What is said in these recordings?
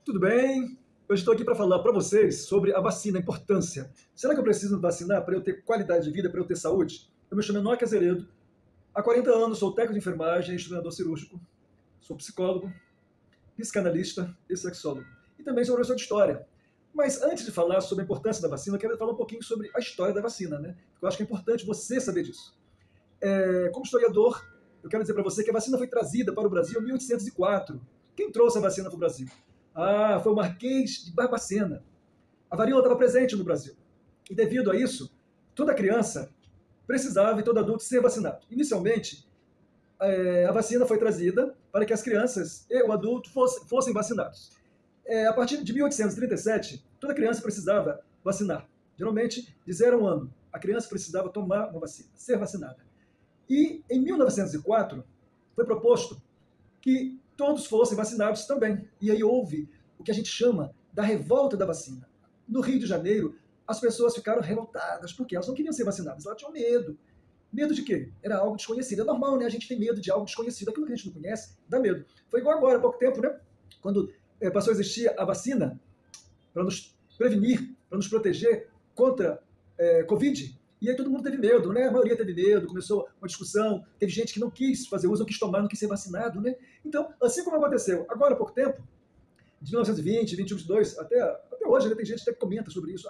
Tudo bem? Eu estou aqui para falar para vocês sobre a vacina, a importância. Será que eu preciso vacinar para eu ter qualidade de vida, para eu ter saúde? Eu me chamo Enoque Azeredo, há 40 anos sou técnico de enfermagem, estudador cirúrgico, sou psicólogo, psicanalista e sexólogo. E também sou professor de história. Mas antes de falar sobre a importância da vacina, eu quero falar um pouquinho sobre a história da vacina, né? Porque eu acho que é importante você saber disso. Como historiador, eu quero dizer para você que a vacina foi trazida para o Brasil em 1804. Quem trouxe a vacina para o Brasil? Foi o Marquês de Barbacena. A varíola estava presente no Brasil. E devido a isso, toda criança precisava e todo adulto ser vacinado. Inicialmente, a vacina foi trazida para que as crianças e o adulto fossem vacinados. A partir de 1837, toda criança precisava vacinar. Geralmente, de 0 a 1 ano, a criança precisava tomar uma vacina, ser vacinada. E em 1904, foi proposto que todos fossem vacinados também. E aí houve o que a gente chama da revolta da vacina. No Rio de Janeiro, as pessoas ficaram revoltadas, porque elas não queriam ser vacinadas, elas tinham medo. Medo de quê? Era algo desconhecido. É normal, né? A gente tem medo de algo desconhecido. Aquilo que a gente não conhece, dá medo. Foi igual agora, há pouco tempo, né? Quando passou a existir a vacina para nos prevenir, para nos proteger contra Covid. E aí todo mundo teve medo, né? A maioria teve medo, começou uma discussão, teve gente que não quis fazer uso, não quis tomar, não quis ser vacinado, né? Então, assim como aconteceu agora há pouco tempo, de 1920, 21, 22, até hoje, né, tem gente até que comenta sobre isso.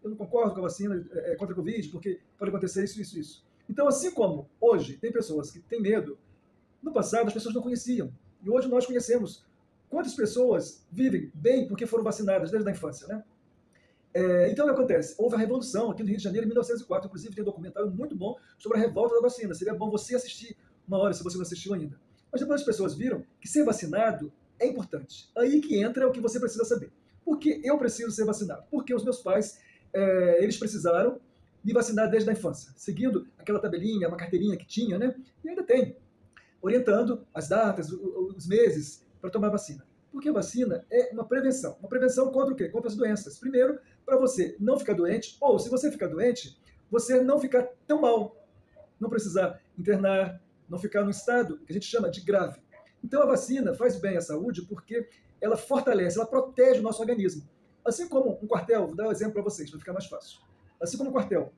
Eu não concordo com a vacina contra a Covid, porque pode acontecer isso, isso, isso. Então, assim como hoje tem pessoas que têm medo, no passado as pessoas não conheciam. E hoje nós conhecemos quantas pessoas vivem bem porque foram vacinadas desde a infância, né? Então, o que acontece? Houve a revolução aqui no Rio de Janeiro em 1904. Inclusive, tem um documentário muito bom sobre a revolta da vacina. Seria bom você assistir uma hora, se você não assistiu ainda. Mas depois as pessoas viram que ser vacinado é importante. Aí que entra o que você precisa saber. Por que eu preciso ser vacinado? Porque os meus pais, eles precisaram me vacinar desde a infância, seguindo aquela tabelinha, uma carteirinha que tinha, né? E ainda tem, orientando as datas, os meses para tomar vacina. Porque a vacina é uma prevenção. Uma prevenção contra o quê? Contra as doenças. Primeiro, para você não ficar doente, ou se você ficar doente, você não ficar tão mal, não precisar internar, não ficar no estado que a gente chama de grave. Então a vacina faz bem à saúde porque ela fortalece, ela protege o nosso organismo. Assim como um quartel, vou dar um exemplo para vocês, para ficar mais fácil. Assim como um quartel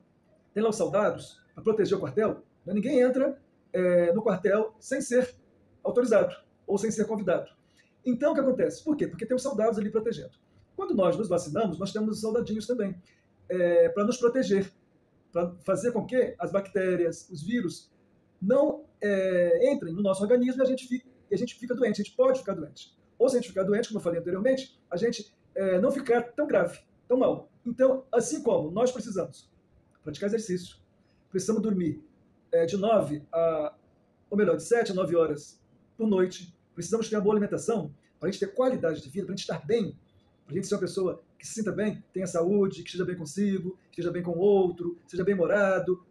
tem lá os soldados para proteger o quartel, ninguém entra no quartel sem ser autorizado ou sem ser convidado. Então, o que acontece? Por quê? Porque tem os soldados ali protegendo. Quando nós nos vacinamos, nós temos os soldadinhos também, para nos proteger, para fazer com que as bactérias, os vírus, não entrem no nosso organismo e a gente fica doente, a gente pode ficar doente. Ou se a gente ficar doente, como eu falei anteriormente, a gente não ficar tão grave, tão mal. Então, assim como nós precisamos praticar exercício, precisamos dormir de 7 a 9 horas por noite, precisamos ter uma boa alimentação para a gente ter qualidade de vida, para a gente estar bem, para a gente ser uma pessoa que se sinta bem, tenha saúde, que esteja bem consigo, que esteja bem com o outro, seja bem morado.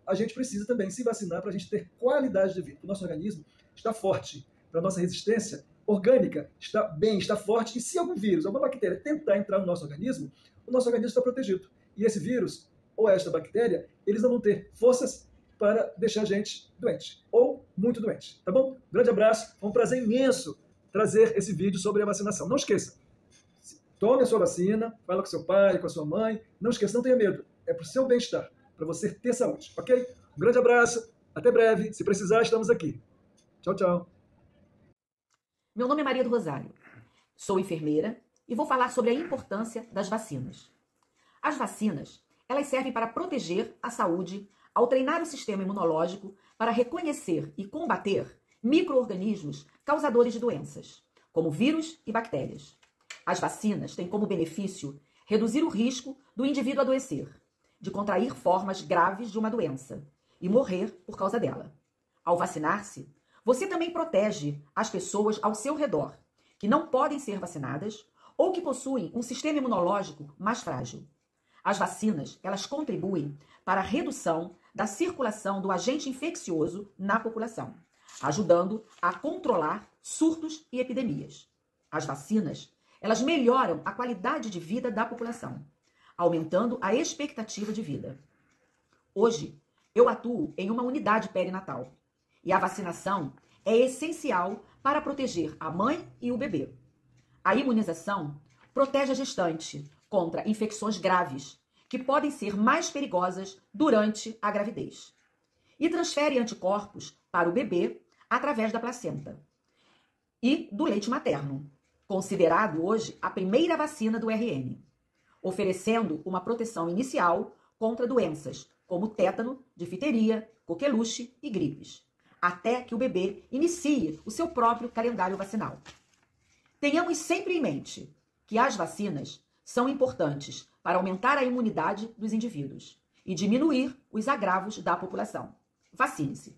A gente precisa também se vacinar para a gente ter qualidade de vida. O nosso organismo está forte, para a nossa resistência orgânica está bem, está forte, e se algum vírus, alguma bactéria tentar entrar no nosso organismo, o nosso organismo está protegido. E esse vírus, ou esta bactéria, eles não vão ter forças para deixar a gente doente, ou muito doente, tá bom? Grande abraço, foi um prazer imenso trazer esse vídeo sobre a vacinação. Não esqueça, tome a sua vacina, fala com seu pai, com a sua mãe, não esqueça, não tenha medo, é para o seu bem-estar, para você ter saúde, ok? Um grande abraço, até breve, se precisar, estamos aqui. Tchau, tchau. Meu nome é Maria do Rosário, sou enfermeira e vou falar sobre a importância das vacinas. As vacinas, elas servem para proteger a saúde ao treinar o sistema imunológico para reconhecer e combater micro-organismos causadores de doenças, como vírus e bactérias. As vacinas têm como benefício reduzir o risco do indivíduo adoecer, de contrair formas graves de uma doença e morrer por causa dela. Ao vacinar-se, você também protege as pessoas ao seu redor, que não podem ser vacinadas ou que possuem um sistema imunológico mais frágil. As vacinas, elas contribuem para a redução da circulação do agente infeccioso na população, ajudando a controlar surtos e epidemias. As vacinas, elas melhoram a qualidade de vida da população, aumentando a expectativa de vida. Hoje, eu atuo em uma unidade perinatal e a vacinação é essencial para proteger a mãe e o bebê. A imunização protege a gestante contra infecções graves, que podem ser mais perigosas durante a gravidez, e transfere anticorpos para o bebê através da placenta e do leite materno, considerado hoje a primeira vacina do RN, oferecendo uma proteção inicial contra doenças como tétano, difteria, coqueluche e gripes, até que o bebê inicie o seu próprio calendário vacinal. Tenhamos sempre em mente que as vacinas são importantes para aumentar a imunidade dos indivíduos e diminuir os agravos da população. Vacine-se.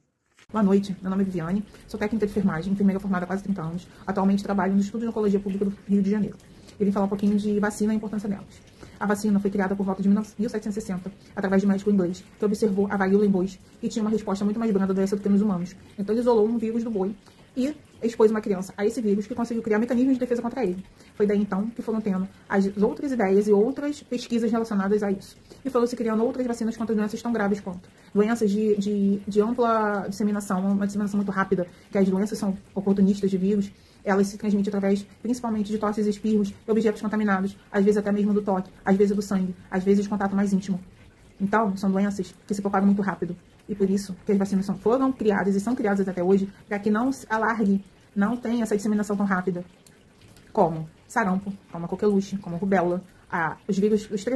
Boa noite, meu nome é Viviane, sou técnica de enfermagem, enfermeira formada há quase 30 anos. Atualmente trabalho no Instituto de Oncologia Pública do Rio de Janeiro. Eu vim falar um pouquinho de vacina e a importância delas. A vacina foi criada por volta de 1760, através de um médico inglês, que observou a varíola em bois e tinha uma resposta muito mais branda à doença do que nos humanos. Então ele isolou um vírus do boi e expôs uma criança a esse vírus, que conseguiu criar mecanismos de defesa contra ele. Foi daí então que foram tendo as outras ideias e outras pesquisas relacionadas a isso. E foram se criando outras vacinas contra doenças tão graves quanto doenças de ampla disseminação, uma disseminação muito rápida, que as doenças são oportunistas de vírus. Elas se transmitem através, principalmente, de tosses e espirros e objetos contaminados, às vezes até mesmo do toque, às vezes do sangue, às vezes de contato mais íntimo. Então, são doenças que se propagam muito rápido. E por isso que as vacinas foram criadas e são criadas até hoje, para que não se alargue, não tenha essa disseminação tão rápida. Como sarampo, como a coqueluche, como a rubéola,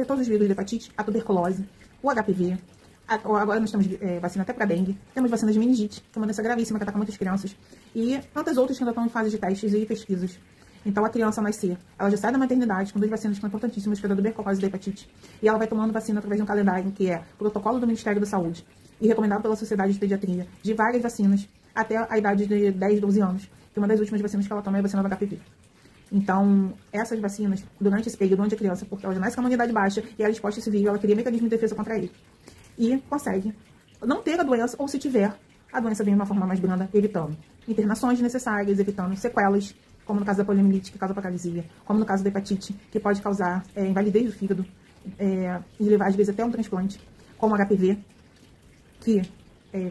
todos os vírus de hepatite, a tuberculose, o HPV. Agora nós temos vacina até para dengue, temos vacina de meningite, que é uma doença gravíssima que ataca muitas crianças, e tantas outras que ainda estão em fase de testes e pesquisas. Então, a criança nascer, ela já sai da maternidade com duas vacinas que são importantíssimas, que é da tuberculose e da hepatite, e ela vai tomando vacina através de um calendário que é protocolo do Ministério da Saúde e recomendado pela Sociedade de Pediatria, de várias vacinas até a idade de 10, 12 anos, que uma das últimas vacinas que ela toma é a vacina do HPV. Então, essas vacinas, durante esse período onde a criança, porque ela já nasce com a imunidade baixa e ela é exposta a esse vírus, ela cria mecanismo de defesa contra ele. E consegue não ter a doença, ou se tiver, a doença vem de uma forma mais branda, evitando internações desnecessárias, evitando sequelas, como no caso da poliomielite, que causa paralisia, como no caso da hepatite, que pode causar invalidez do fígado e levar, às vezes, até um transplante, como o HPV, que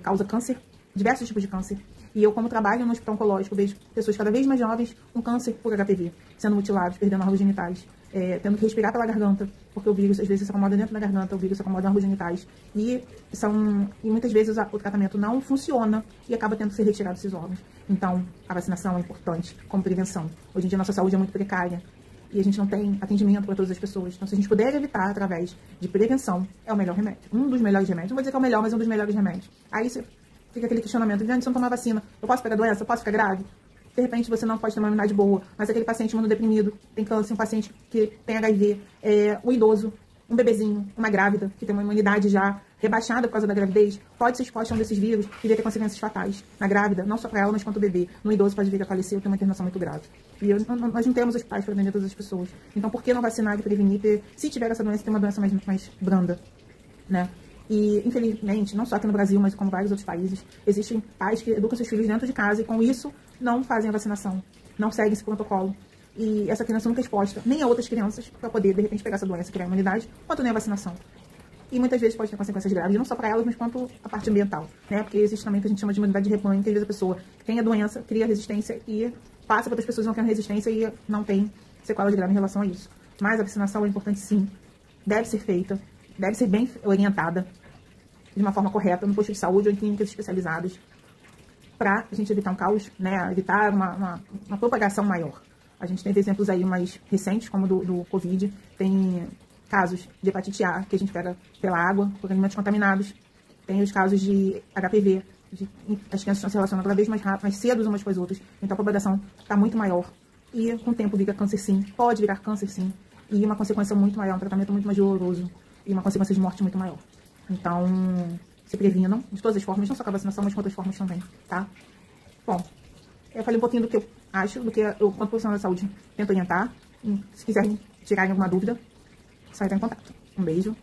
causa câncer, diversos tipos de câncer. E eu, como trabalho no hospital oncológico, vejo pessoas cada vez mais jovens com câncer por HPV, sendo mutilados, perdendo órgãos genitais, tendo que respirar pela garganta, porque o vírus às vezes se acomoda dentro da garganta, o vírus se acomoda em órgãos genitais, e muitas vezes o tratamento não funciona e acaba tendo que ser retirado desses órgãos. Então, a vacinação é importante como prevenção. Hoje em dia a nossa saúde é muito precária e a gente não tem atendimento para todas as pessoas. Então, se a gente puder evitar através de prevenção, é o melhor remédio. Um dos melhores remédios. Não vou dizer que é o melhor, mas um dos melhores remédios. Aí fica aquele questionamento: se eu não tomar vacina, eu posso pegar doença? Eu posso ficar grave? De repente você não pode ter uma imunidade boa, mas aquele paciente imunodeprimido, tem câncer, um paciente que tem HIV, um idoso, um bebezinho, uma grávida, que tem uma imunidade já rebaixada por causa da gravidez, pode ser exposto a um desses vírus e vir ter consequências fatais na grávida, não só para ela, mas quanto o bebê. No idoso pode vir a falecer ou ter uma internação muito grave. E nós não temos hospitais para atender todas as pessoas. Então, por que não vacinar e prevenir? Se tiver essa doença, tem uma doença mais branda, né? E, infelizmente, não só aqui no Brasil, mas como vários outros países, existem pais que educam seus filhos dentro de casa e, com isso, não fazem a vacinação, não seguem esse protocolo. E essa criança nunca é exposta, nem a outras crianças, para poder, de repente, pegar essa doença, criar imunidade, quanto nem a vacinação. E muitas vezes pode ter consequências graves, não só para elas, mas quanto a parte ambiental, né? Porque existe também o que a gente chama de imunidade de rebanho, que às vezes a pessoa tem a doença, cria resistência e passa para outras pessoas que não têm resistência e não tem sequelas graves em relação a isso. Mas a vacinação é importante, sim, deve ser feita, deve ser bem orientada, de uma forma correta, no posto de saúde ou em clínicas especializadas, para a gente evitar um caos, né? Evitar uma propagação maior. A gente tem exemplos aí mais recentes, como do Covid, tem casos de hepatite A, que a gente pega pela água, por alimentos contaminados, tem os casos de HPV, as crianças estão se relacionando cada vez mais rápido, mais cedo umas com as outras, então a propagação está muito maior. E com o tempo vira câncer sim, pode virar câncer sim, e uma consequência muito maior, um tratamento muito mais doloroso, e uma consequência de morte muito maior. Então, se previnam de todas as formas, não só com a vacinação, mas com outras formas também, tá? Bom, eu falei um pouquinho do que eu acho, do que eu, quanto profissional da saúde, tento orientar. Se quiserem tirarem alguma dúvida, só entrar em contato. Um beijo.